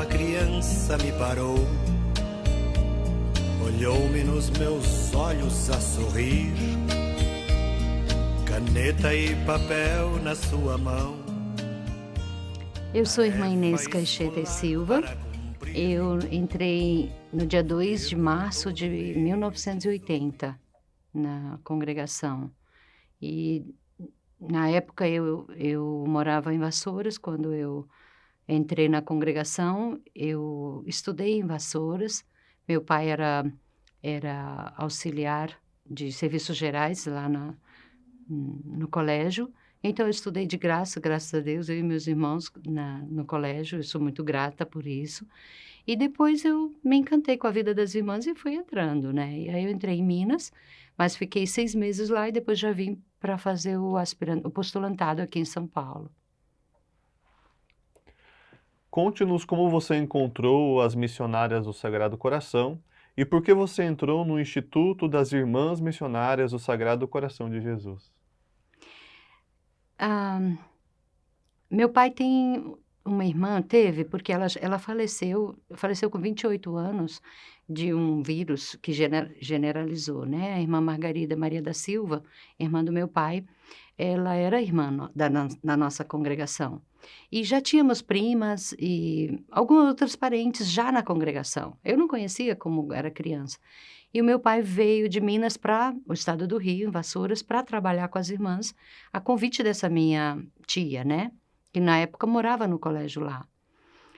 uma criança me parou, olhou-me nos meus olhos a sorrir, caneta e papel na sua mão. Eu sou irmã Inês Caixeta e Silva. Eu entrei no dia 2 de março de 1980 na congregação. E na época eu morava em Vassouras. Quando eu entrei na congregação, eu estudei em Vassouras. Meu pai era auxiliar de serviços gerais lá no colégio. Então, eu estudei de graça, graças a Deus, eu e meus irmãos no colégio. Eu sou muito grata por isso. E depois eu me encantei com a vida das irmãs e fui entrando, né? E aí eu entrei em Minas, mas fiquei 6 meses lá e depois já vim para fazer o postulantado aqui em São Paulo. Conte-nos como você encontrou as missionárias do Sagrado Coração e por que você entrou no Instituto das Irmãs Missionárias do Sagrado Coração de Jesus. Meu pai tem uma irmã, porque ela faleceu com 28 anos de um vírus que generalizou, né? A irmã Margarida Maria da Silva, irmã do meu pai, ela era irmã da nossa congregação. E já tínhamos primas e alguns outros parentes já na congregação. Eu não conhecia como era criança. E o meu pai veio de Minas para o estado do Rio, em Vassouras, para trabalhar com as irmãs, a convite dessa minha tia, né? Que na época morava no colégio lá.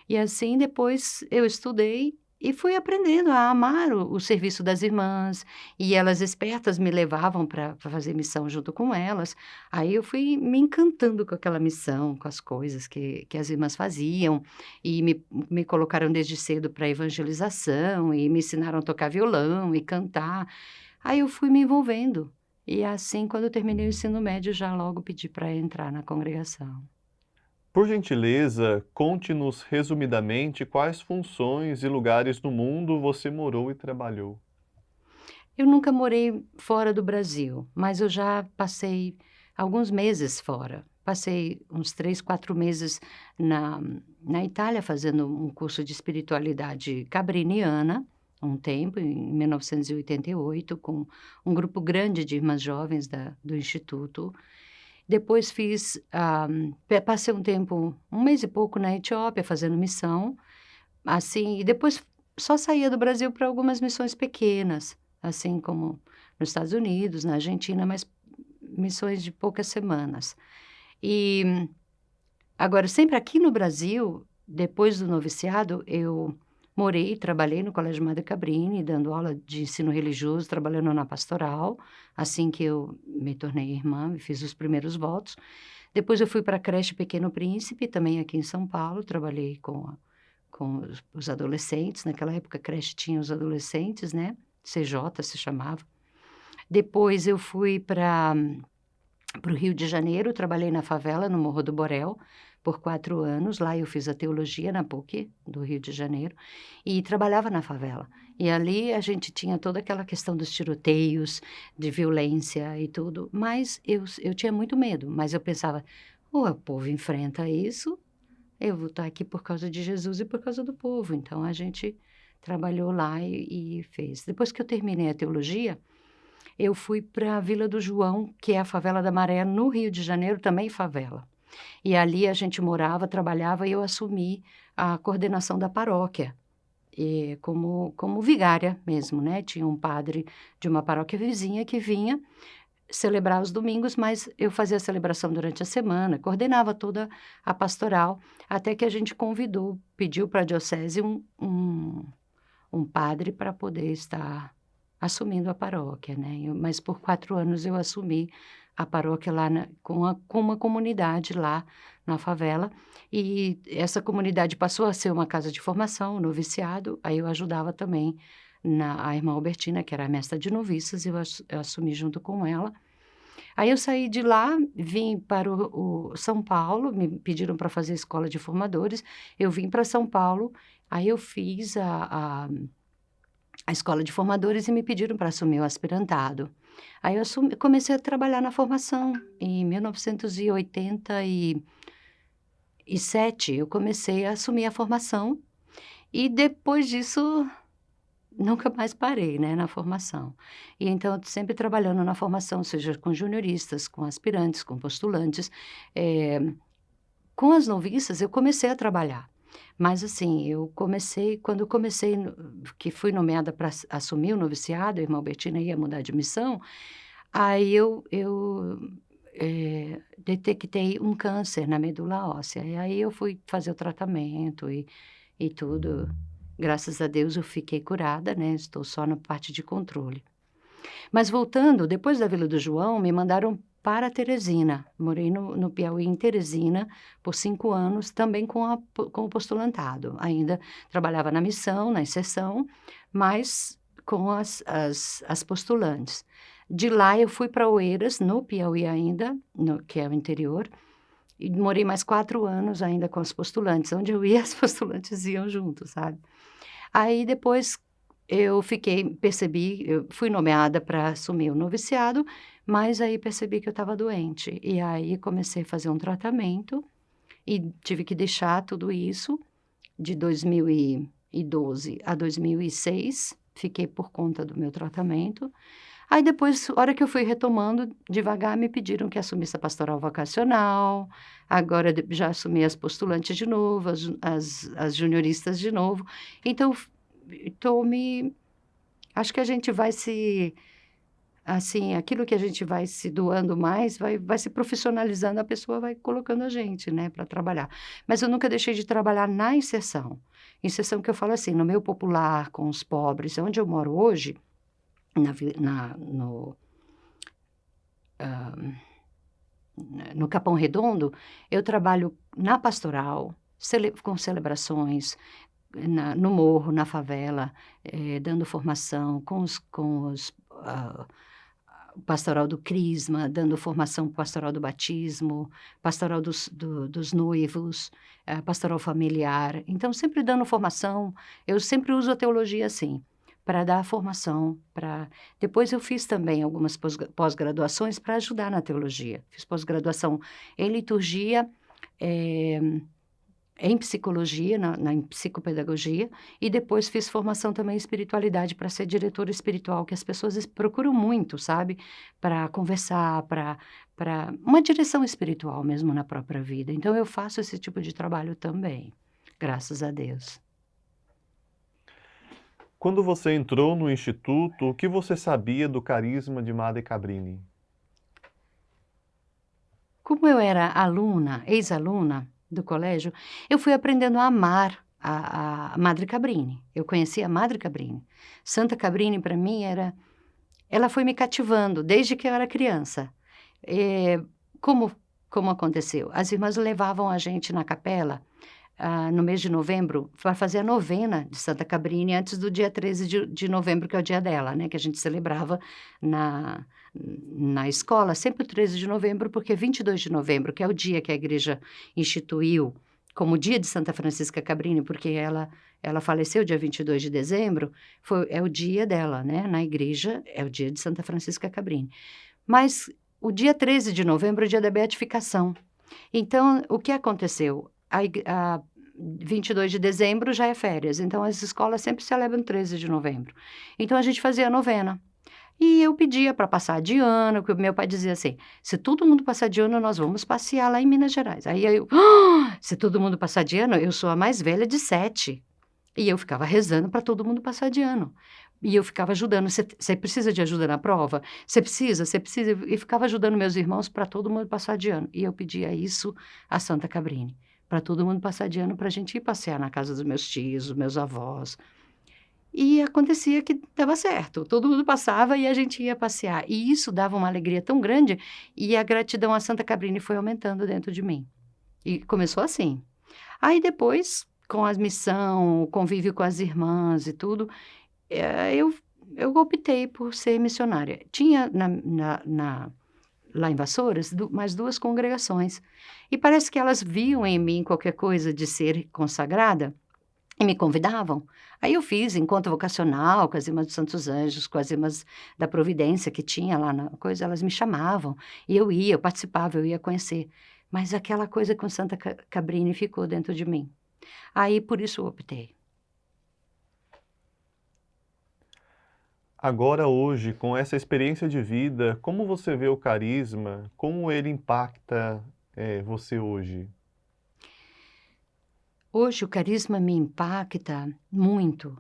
E assim, depois eu estudei e fui aprendendo a amar o serviço das irmãs. E elas espertas me levavam para fazer missão junto com elas. Aí eu fui me encantando com aquela missão, com as coisas que as irmãs faziam. E me colocaram desde cedo para evangelização e me ensinaram a tocar violão e cantar. Aí eu fui me envolvendo. E assim, quando eu terminei o ensino médio, já logo pedi para entrar na congregação. Por gentileza, conte-nos resumidamente quais funções e lugares no mundo você morou e trabalhou. Eu nunca morei fora do Brasil, mas eu já passei alguns meses fora. Passei uns 3, 4 meses na Itália fazendo um curso de espiritualidade cabriniana, um tempo, em 1988, com um grupo grande de irmãs jovens do Instituto. Depois passei um tempo, 1 mês e pouco na Etiópia, fazendo missão, assim, e depois só saía do Brasil para algumas missões pequenas, assim como nos Estados Unidos, na Argentina, mas missões de poucas semanas. E agora, sempre aqui no Brasil, depois do noviciado, eu morei e trabalhei no Colégio Madre Cabrini, dando aula de ensino religioso, trabalhando na pastoral, assim que eu me tornei irmã e fiz os primeiros votos. Depois eu fui para a creche Pequeno Príncipe, também aqui em São Paulo, trabalhei com os adolescentes. Naquela época a creche tinha os adolescentes, né? CJ se chamava. Depois eu fui para o Rio de Janeiro, trabalhei na favela, no Morro do Borel, por 4 anos. Lá eu fiz a teologia na PUC do Rio de Janeiro e trabalhava na favela. E ali a gente tinha toda aquela questão dos tiroteios, de violência e tudo. Mas eu tinha muito medo, mas eu pensava, o povo enfrenta isso, eu vou estar aqui por causa de Jesus e por causa do povo. Então a gente trabalhou lá e fez. Depois que eu terminei a teologia, eu fui para a Vila do João, que é a favela da Maré, no Rio de Janeiro, também favela. E ali a gente morava, trabalhava e eu assumi a coordenação da paróquia, como vigária mesmo, né? Tinha um padre de uma paróquia vizinha que vinha celebrar os domingos, mas eu fazia a celebração durante a semana, coordenava toda a pastoral, até que a gente pediu para a diocese um padre para poder estar assumindo a paróquia, né? Mas por 4 anos eu assumi a paróquia lá com uma comunidade lá na favela, e essa comunidade passou a ser uma casa de formação, um noviciado. Aí eu ajudava também a irmã Albertina, que era a mestra de noviças, eu assumi junto com ela. Aí eu saí de lá, vim para o São Paulo, me pediram para fazer a escola de formadores, eu vim para São Paulo, aí eu fiz a escola de formadores e me pediram para assumir o aspirantado. Aí eu comecei a trabalhar na formação. Em 1987, eu comecei a assumir a formação E depois disso, nunca mais parei, né, na formação. E então, eu tô sempre trabalhando na formação, seja com junioristas, com aspirantes, com postulantes. Eh, com as noviças, eu comecei a trabalhar. Mas, assim, quando eu comecei, que fui nomeada para assumir o noviciado, a irmã Betina ia mudar de missão, aí detectei um câncer na medula óssea. E aí eu fui fazer o tratamento e tudo. Graças a Deus eu fiquei curada, né, estou só na parte de controle. Mas voltando, depois da Vila do João, me mandaram para Teresina. Morei no Piauí, em Teresina, por 5 anos, também com o postulantado. Ainda trabalhava na missão, na inserção, mas com as postulantes. De lá eu fui para Oeiras, no Piauí ainda, que é o interior, e morei mais 4 anos ainda com as postulantes. Onde eu ia, as postulantes iam junto, sabe? Aí depois eu fui nomeada para assumir o noviciado, mas aí percebi que eu estava doente. E aí comecei a fazer um tratamento e tive que deixar tudo isso de 2012 a 2006. Fiquei por conta do meu tratamento. Aí depois, a hora que eu fui retomando, devagar me pediram que assumisse a pastoral vocacional. Agora já assumi as postulantes de novo, as junioristas de novo. Então, acho que a gente vai assim, aquilo que a gente vai se doando mais, vai se profissionalizando, a pessoa vai colocando a gente, né, para trabalhar. Mas eu nunca deixei de trabalhar na inserção. Inserção que eu falo assim, no meio popular, com os pobres, onde eu moro hoje, no Capão Redondo, eu trabalho na pastoral, com celebrações, no morro, na favela, dando formação com pastoral do Crisma, dando formação pastoral do batismo, pastoral dos noivos, pastoral familiar. Então, sempre dando formação. Eu sempre uso a teologia assim, para dar formação. Depois eu fiz também algumas pós-graduações para ajudar na teologia. Fiz pós-graduação em liturgia, em psicologia, em psicopedagogia, e depois fiz formação também em espiritualidade para ser diretora espiritual, que as pessoas procuram muito, sabe? Para conversar, para uma direção espiritual mesmo na própria vida. Então, eu faço esse tipo de trabalho também, graças a Deus. Quando você entrou no Instituto, o que você sabia do carisma de Madre Cabrini? Como eu era aluna, ex-aluna do colégio, eu fui aprendendo a amar a Madre Cabrini. Eu conheci a Madre Cabrini. Santa Cabrini, para mim, ela foi me cativando desde que eu era criança. Como aconteceu? As irmãs levavam a gente na capela, no mês de novembro, para fazer a novena de Santa Cabrini, antes do dia 13 de novembro, que é o dia dela, né? Que a gente celebrava na escola, sempre o 13 de novembro, porque 22 de novembro, que é o dia que a igreja instituiu como dia de Santa Francisca Cabrini, porque ela faleceu dia 22 de dezembro, é o dia dela, né? Na igreja, é o dia de Santa Francisca Cabrini. Mas o dia 13 de novembro é o dia da beatificação. Então, o que aconteceu? 22 de dezembro já é férias, então as escolas sempre celebram 13 de novembro. Então, a gente fazia a novena. E eu pedia para passar de ano, porque o meu pai dizia assim, se todo mundo passar de ano, nós vamos passear lá em Minas Gerais. Aí se todo mundo passar de ano, eu sou a mais velha de 7. E eu ficava rezando para todo mundo passar de ano. E eu ficava ajudando, você precisa de ajuda na prova? Você precisa. E ficava ajudando meus irmãos para todo mundo passar de ano. E eu pedia isso a Santa Cabrini, para todo mundo passar de ano, para a gente ir passear na casa dos meus tios, dos meus avós. E acontecia que dava certo, todo mundo passava e a gente ia passear. E isso dava uma alegria tão grande, e a gratidão a Santa Cabrini foi aumentando dentro de mim. E começou assim. Aí depois, com a missão, o convívio com as irmãs e tudo, eu optei por ser missionária. Tinha lá em Vassouras, mais 2 congregações. E parece que elas viam em mim qualquer coisa de ser consagrada e me convidavam. Aí eu fiz encontro vocacional com as irmãs dos Santos Anjos, com as irmãs da Providência que tinha lá na coisa, elas me chamavam. E eu participava, eu ia conhecer. Mas aquela coisa com Santa Cabrini ficou dentro de mim. Aí, por isso, eu optei. Agora, hoje, com essa experiência de vida, como você vê o carisma? Como ele impacta, você hoje? Hoje o carisma me impacta muito,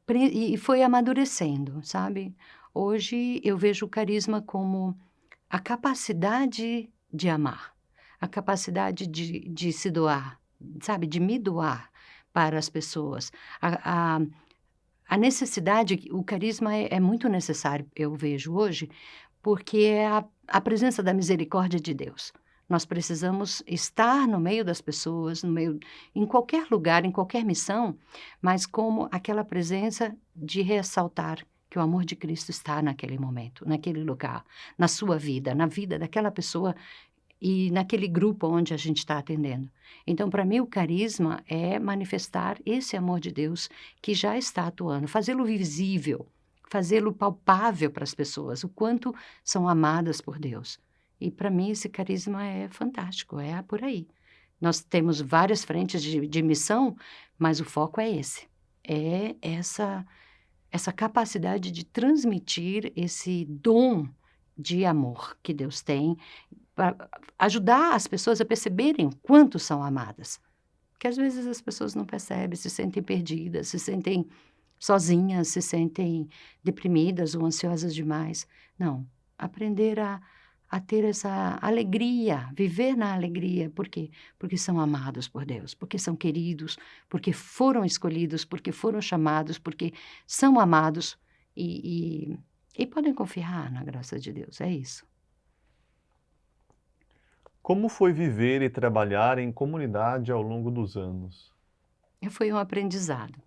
e foi amadurecendo, sabe. Hoje eu vejo o carisma como a capacidade de amar, a capacidade de se doar, sabe, de me doar para as pessoas. A necessidade, o carisma é muito necessário, eu vejo hoje, porque é a presença da misericórdia de Deus. Nós precisamos estar no meio das pessoas, no meio em qualquer lugar, em qualquer missão, mas como aquela presença de ressaltar que o amor de Cristo está naquele momento, naquele lugar, na sua vida, na vida daquela pessoa e naquele grupo onde a gente está atendendo. Então, para mim, o carisma é manifestar esse amor de Deus que já está atuando, fazê-lo visível, fazê-lo palpável para as pessoas, o quanto são amadas por Deus. E para mim, esse carisma é fantástico, é por aí. Nós temos várias frentes de missão, mas o foco é esse. É essa capacidade de transmitir esse dom de amor que Deus tem para ajudar as pessoas a perceberem o quanto são amadas. Porque às vezes as pessoas não percebem, se sentem perdidas, se sentem sozinhas, se sentem deprimidas ou ansiosas demais. Não, aprender a ter essa alegria, viver na alegria. Por quê? Porque são amados por Deus, porque são queridos, porque foram escolhidos, porque foram chamados, porque são amados e podem confiar na graça de Deus, é isso. Como foi viver e trabalhar em comunidade ao longo dos anos? Foi um aprendizado.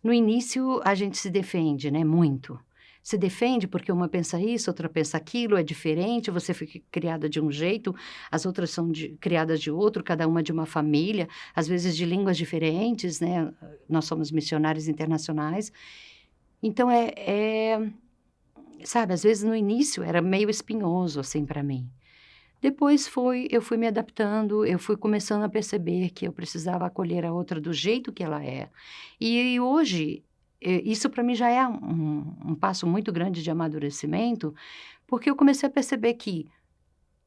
No início, a gente se defende, né, muito. Se defende porque uma pensa isso, outra pensa aquilo, é diferente, você foi criada de um jeito, as outras são criadas de outro, cada uma de uma família, às vezes de línguas diferentes, né? Nós somos missionários internacionais. Então, sabe, às vezes no início era meio espinhoso, assim, para mim. Depois eu fui me adaptando, eu fui começando a perceber que eu precisava acolher a outra do jeito que ela é. E hoje, isso para mim já é um passo muito grande de amadurecimento, porque eu comecei a perceber que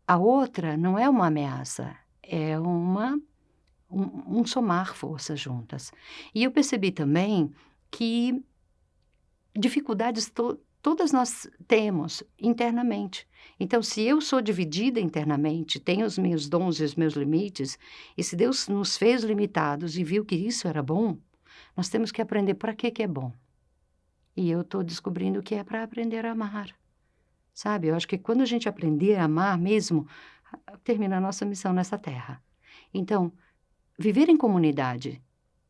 a outra não é uma ameaça, é um somar forças juntas. E eu percebi também que dificuldades todas nós temos internamente. Então, se eu sou dividida internamente, tenho os meus dons e os meus limites, e se Deus nos fez limitados e viu que isso era bom, nós temos que aprender para que é bom. E eu estou descobrindo que é para aprender a amar. Sabe, eu acho que quando a gente aprender a amar mesmo, termina a nossa missão nessa terra. Então, viver em comunidade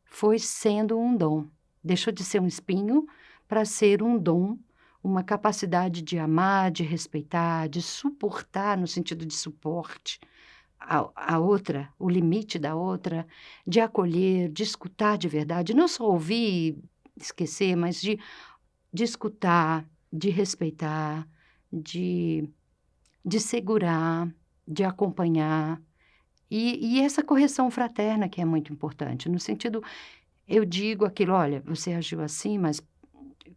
foi sendo um dom. Deixou de ser um espinho para ser um dom, uma capacidade de amar, de respeitar, de suportar, no sentido de suporte, a outra, o limite da outra, de acolher, de escutar de verdade, não só ouvir e esquecer, mas de escutar, de respeitar, de segurar, de acompanhar. E essa correção fraterna que é muito importante, no sentido, eu digo aquilo, olha, você agiu assim, mas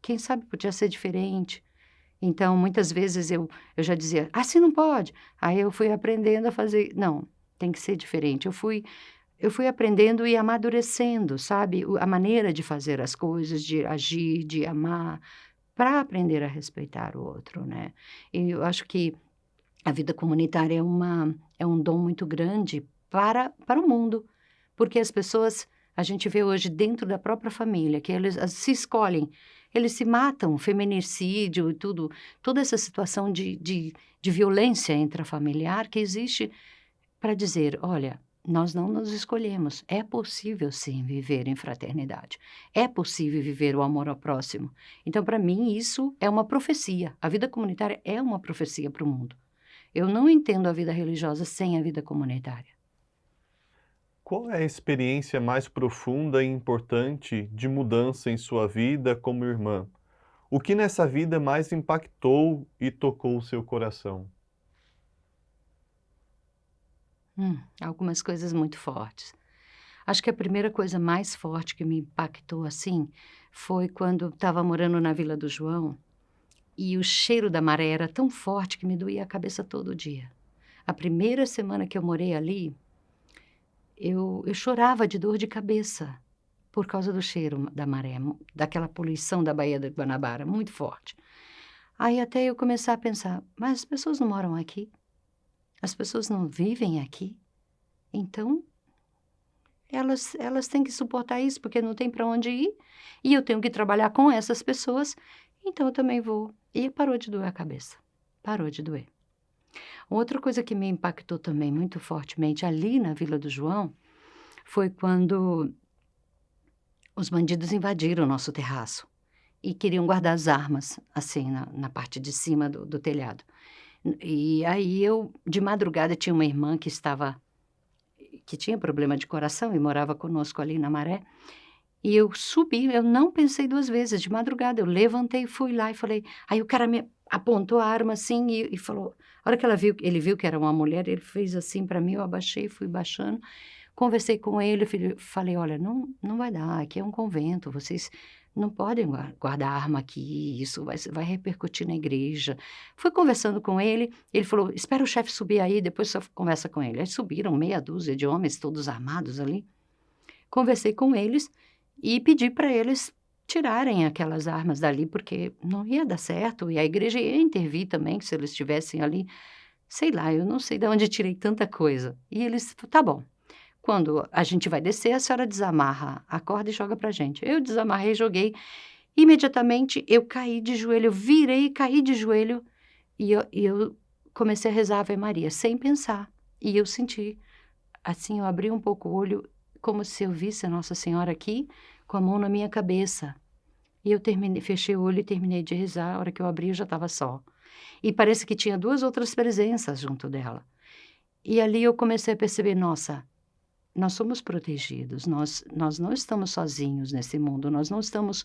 quem sabe podia ser diferente. Então, muitas vezes eu já dizia, assim não pode. Aí eu fui aprendendo a fazer, não, tem que ser diferente. Eu fui aprendendo e amadurecendo, sabe? A maneira de fazer as coisas, de agir, de amar, para aprender a respeitar o outro, né? E eu acho que a vida comunitária é um dom muito grande para o mundo, porque as pessoas, a gente vê hoje dentro da própria família, que eles se escolhem, eles se matam, feminicídio e tudo, toda essa situação de violência intrafamiliar que existe para dizer, olha, nós não nos escolhemos, é possível sim viver em fraternidade, é possível viver o amor ao próximo. Então, para mim, isso é uma profecia, a vida comunitária é uma profecia para o mundo. Eu não entendo a vida religiosa sem a vida comunitária. Qual é a experiência mais profunda e importante de mudança em sua vida como irmã? O que nessa vida mais impactou e tocou o seu coração? Algumas coisas muito fortes. Acho que a primeira coisa mais forte que me impactou assim foi quando eu estava morando na Vila do João E o cheiro da maré era tão forte que me doía a cabeça todo dia. A primeira semana que eu morei ali, eu chorava de dor de cabeça por causa do cheiro da maré, daquela poluição da Baía de Guanabara, muito forte. Aí até eu começar a pensar, mas as pessoas não moram aqui? As pessoas não vivem aqui? Então, elas têm que suportar isso, porque não tem para onde ir, e eu tenho que trabalhar com essas pessoas, então eu também vou. E parou de doer a cabeça, parou de doer. Outra coisa que me impactou também muito fortemente ali na Vila do João foi quando os bandidos invadiram o nosso terraço e queriam guardar as armas, assim, na parte de cima do telhado. E aí de madrugada, tinha uma irmã que tinha problema de coração e morava conosco ali na Maré. E eu subi, eu não pensei duas vezes, de madrugada, eu levantei, fui lá e falei... Aí o cara me apontou a arma assim e falou... A hora que ele viu que era uma mulher, ele fez assim para mim, eu abaixei, fui baixando, conversei com ele, falei, olha, não vai dar, aqui é um convento, vocês não podem guardar arma aqui, isso vai repercutir na igreja. Fui conversando com ele falou, espera o chefe subir aí, depois você conversa com ele. Aí subiram meia dúzia de homens, todos armados ali. Conversei com eles e pedi para eles tirarem aquelas armas dali, porque não ia dar certo, e a igreja ia intervir também, se eles estivessem ali. Sei lá, eu não sei de onde tirei tanta coisa. E eles, tá bom. Quando a gente vai descer, a senhora desamarra a corda e joga pra gente. Eu desamarrei, joguei. Imediatamente, eu caí de joelho, virei e caí de joelho. E eu comecei a rezar a Ave Maria, sem pensar. E eu senti, assim, eu abri um pouco o olho, como se eu visse a Nossa Senhora aqui, com a mão na minha cabeça. E eu fechei o olho e terminei de rezar. A hora que eu abri, eu já estava só. E parece que tinha 2 outras presenças junto dela. E ali eu comecei a perceber, nossa... Nós somos protegidos, nós não estamos sozinhos nesse mundo, nós não estamos,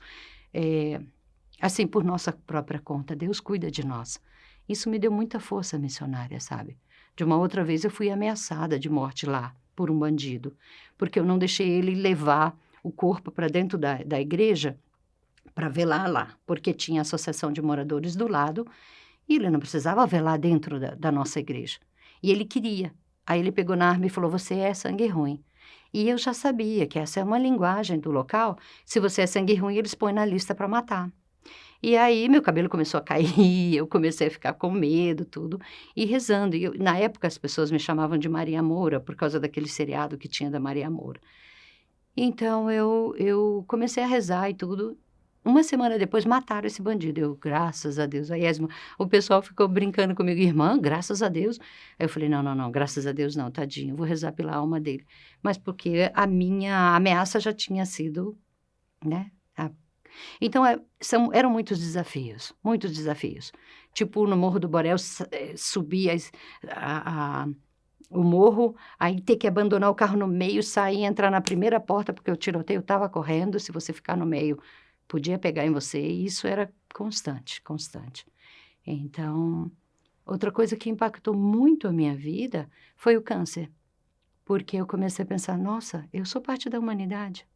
assim, por nossa própria conta. Deus cuida de nós. Isso me deu muita força missionária, sabe? De uma outra vez eu fui ameaçada de morte lá, por um bandido, porque eu não deixei ele levar o corpo para dentro da igreja para velar lá, porque tinha a associação de moradores do lado e ele não precisava velar dentro da nossa igreja. E ele queria. Aí ele pegou na arma e falou, você é sangue ruim. E eu já sabia que essa é uma linguagem do local. Se você é sangue ruim, eles põem na lista para matar. E aí meu cabelo começou a cair, eu comecei a ficar com medo, tudo, e rezando. E na época as pessoas me chamavam de Maria Moura, por causa daquele seriado que tinha da Maria Moura. Então eu comecei a rezar e tudo. Uma semana depois, mataram esse bandido. Eu, graças a Deus. Aí o pessoal ficou brincando comigo, irmã, graças a Deus. Aí eu falei, não, graças a Deus não, tadinho, vou rezar pela alma dele. Mas porque a minha ameaça já tinha sido, né? Então, eram muitos desafios, muitos desafios. Tipo, no Morro do Borel, subir o morro, aí ter que abandonar o carro no meio, sair, entrar na primeira porta, porque o tiroteio estava correndo, se você ficar no meio... podia pegar em você, e isso era constante. Então, outra coisa que impactou muito a minha vida foi o câncer, porque eu comecei a pensar, nossa, eu sou parte da humanidade,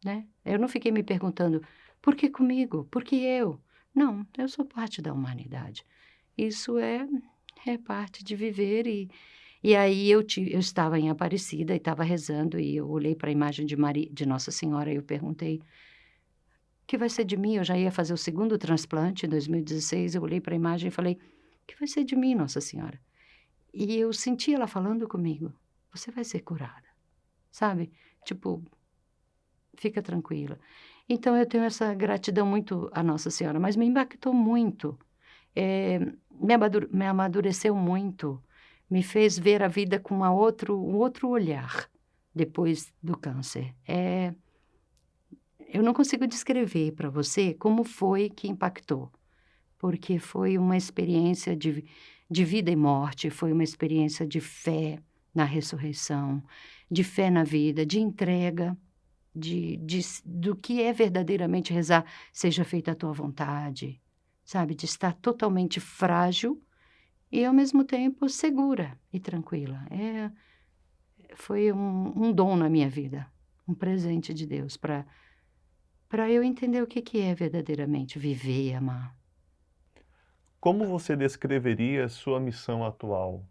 né? Eu não fiquei me perguntando, por que comigo? Por que eu? Não, eu sou parte da humanidade. Isso é parte de viver, e aí eu estava em Aparecida e estava rezando, e eu olhei para a imagem de Nossa Senhora e eu perguntei, o que vai ser de mim? Eu já ia fazer o 2º transplante em 2016, eu olhei para a imagem e falei, o que vai ser de mim, Nossa Senhora? E eu senti ela falando comigo, você vai ser curada, sabe? Tipo, fica tranquila. Então, eu tenho essa gratidão muito à Nossa Senhora, mas me impactou muito, me amadureceu muito, me fez ver a vida com um outro olhar depois do câncer. Eu não consigo descrever para você como foi que impactou, porque foi uma experiência de vida e morte, foi uma experiência de fé na ressurreição, de fé na vida, de entrega, do que é verdadeiramente rezar, seja feita a tua vontade, sabe? De estar totalmente frágil e, ao mesmo tempo, segura e tranquila. Foi um dom na minha vida, um presente de Deus para eu entender o que é verdadeiramente viver e amar. como você descreveria sua missão atual?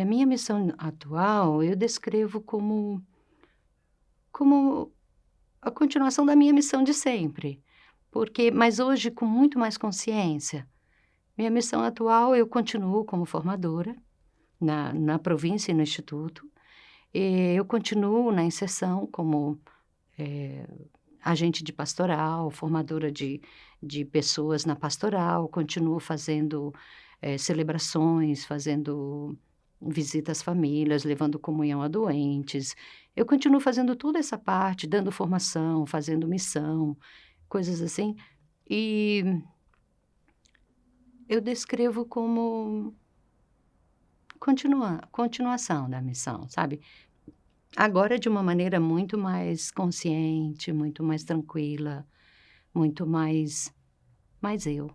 Minha missão atual eu descrevo como a continuação da minha missão de sempre, mas hoje com muito mais consciência. Minha missão atual, eu continuo como formadora na província e no instituto. Eu continuo na inserção como eh, agente de pastoral, formadora de pessoas na pastoral, continuo fazendo celebrações, fazendo visitas às famílias, levando comunhão a doentes. Eu continuo fazendo toda essa parte, dando formação, fazendo missão, coisas assim. E eu descrevo como continuação da missão, sabe? Agora de uma maneira muito mais consciente, muito mais tranquila, muito mais eu.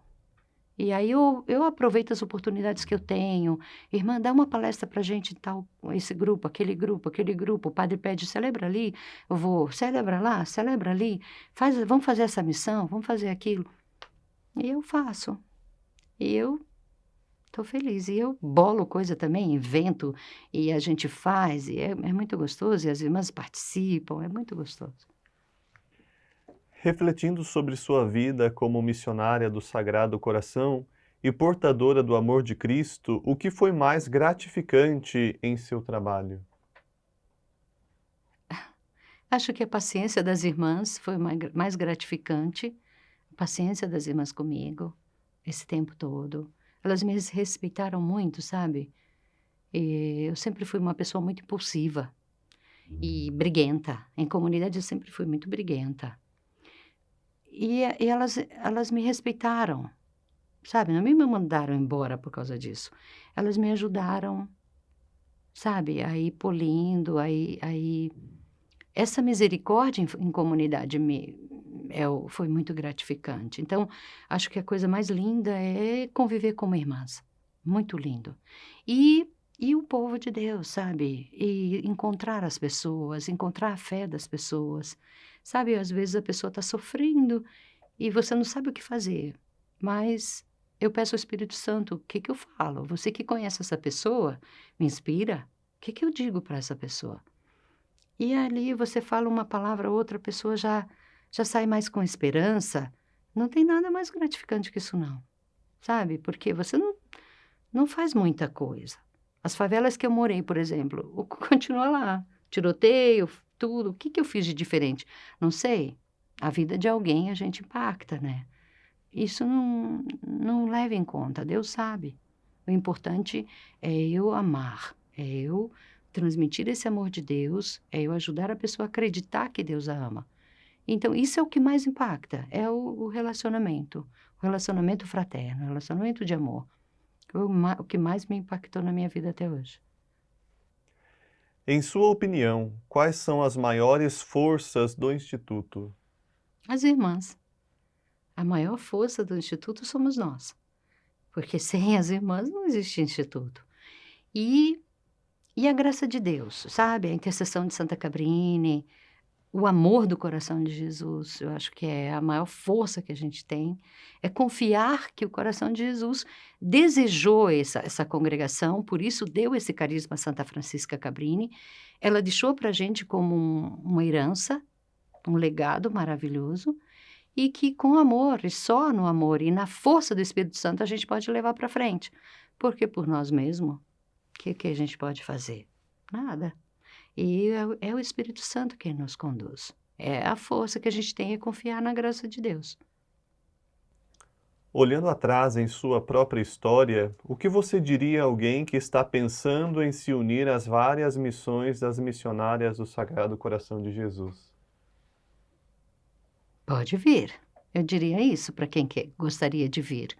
E aí eu aproveito as oportunidades que eu tenho. Irmã, dá uma palestra pra gente tal, esse grupo, aquele grupo, aquele grupo. O padre pede, celebra ali, eu vou, celebra lá, celebra ali. Vamos fazer essa missão, vamos fazer aquilo. E eu faço. E eu estou feliz. E eu bolo coisa também, invento, e a gente faz, e é muito gostoso, e as irmãs participam, é muito gostoso. Refletindo sobre sua vida como missionária do Sagrado Coração e portadora do amor de Cristo, o que foi mais gratificante em seu trabalho? Acho que a paciência das irmãs foi mais gratificante, a paciência das irmãs comigo, esse tempo todo. Elas me respeitaram muito, sabe? E eu sempre fui uma pessoa muito impulsiva e briguenta. Em comunidade eu sempre fui muito briguenta. E elas me respeitaram, sabe? Não me mandaram embora por causa disso. Elas me ajudaram, sabe? Aí polindo, aí essa misericórdia em comunidade foi muito gratificante. Então, acho que a coisa mais linda é conviver como irmãs. Muito lindo. E o povo de Deus, sabe? E encontrar as pessoas, encontrar a fé das pessoas. Sabe, às vezes a pessoa está sofrendo e você não sabe o que fazer. Mas eu peço ao Espírito Santo, o que eu falo? Você que conhece essa pessoa, me inspira? O que eu digo para essa pessoa? E ali você fala uma palavra, outra pessoa já sai mais com esperança. Não tem nada mais gratificante que isso não, sabe? Porque você não faz muita coisa. As favelas que eu morei, por exemplo, continua lá. Tiroteio, tudo. O que eu fiz de diferente? Não sei. A vida de alguém a gente impacta, né? Isso não leva em conta, Deus sabe. O importante é eu amar, é eu transmitir esse amor de Deus, é eu ajudar a pessoa a acreditar que Deus a ama. Então, isso é o que mais impacta, é o relacionamento fraterno, o relacionamento de amor. O que mais me impactou na minha vida até hoje. Em sua opinião, quais são as maiores forças do Instituto? As irmãs. A maior força do Instituto somos nós. Porque sem as irmãs não existe Instituto. E a graça de Deus, sabe? A intercessão de Santa Cabrini, o amor do coração de Jesus, eu acho que é a maior força que a gente tem, é confiar que o coração de Jesus desejou essa congregação, por isso deu esse carisma a Santa Francisca Cabrini. Ela deixou para a gente como uma herança, um legado maravilhoso, e que com amor, e só no amor e na força do Espírito Santo a gente pode levar para frente. Porque por nós mesmos, o que a gente pode fazer? Nada. E é o Espírito Santo quem nos conduz. É a força que a gente tem é confiar na graça de Deus. Olhando atrás em sua própria história, o que você diria a alguém que está pensando em se unir às várias missões das missionárias do Sagrado Coração de Jesus? Pode vir. Eu diria isso para quem gostaria de vir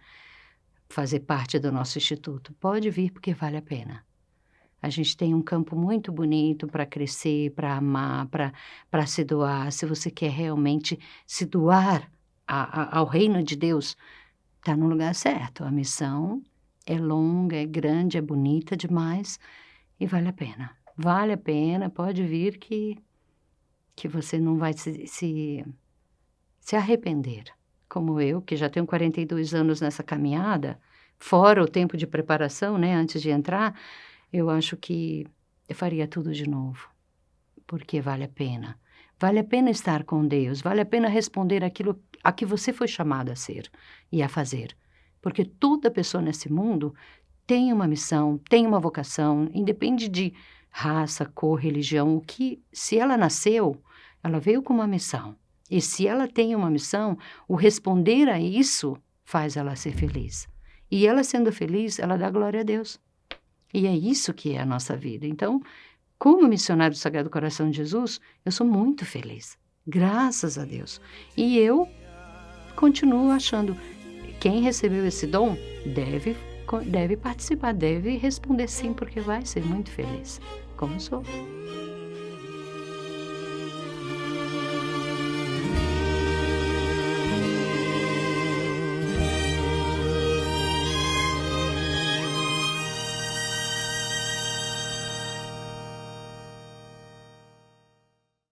fazer parte do nosso instituto. Pode vir porque vale a pena. A gente tem um campo muito bonito para crescer, para amar, para se doar. Se você quer realmente se doar ao reino de Deus, está no lugar certo. A missão é longa, é grande, é bonita demais e vale a pena. Vale a pena, pode vir que você não vai se arrepender. como eu, que já tenho 42 anos nessa caminhada, fora o tempo de preparação, né, antes de entrar, eu acho que eu faria tudo de novo, porque vale a pena. Vale a pena estar com Deus, vale a pena responder aquilo a que você foi chamado a ser e a fazer. Porque toda pessoa nesse mundo tem uma missão, tem uma vocação, independe de raça, cor, religião, o que, se ela nasceu, ela veio com uma missão. E se ela tem uma missão, o responder a isso faz ela ser feliz. E ela sendo feliz, ela dá glória a Deus. E é isso que é a nossa vida. Então, como missionário do Sagrado Coração de Jesus, eu sou muito feliz. Graças a Deus. E eu continuo achando, quem recebeu esse dom deve participar, deve responder sim, porque vai ser muito feliz, como sou.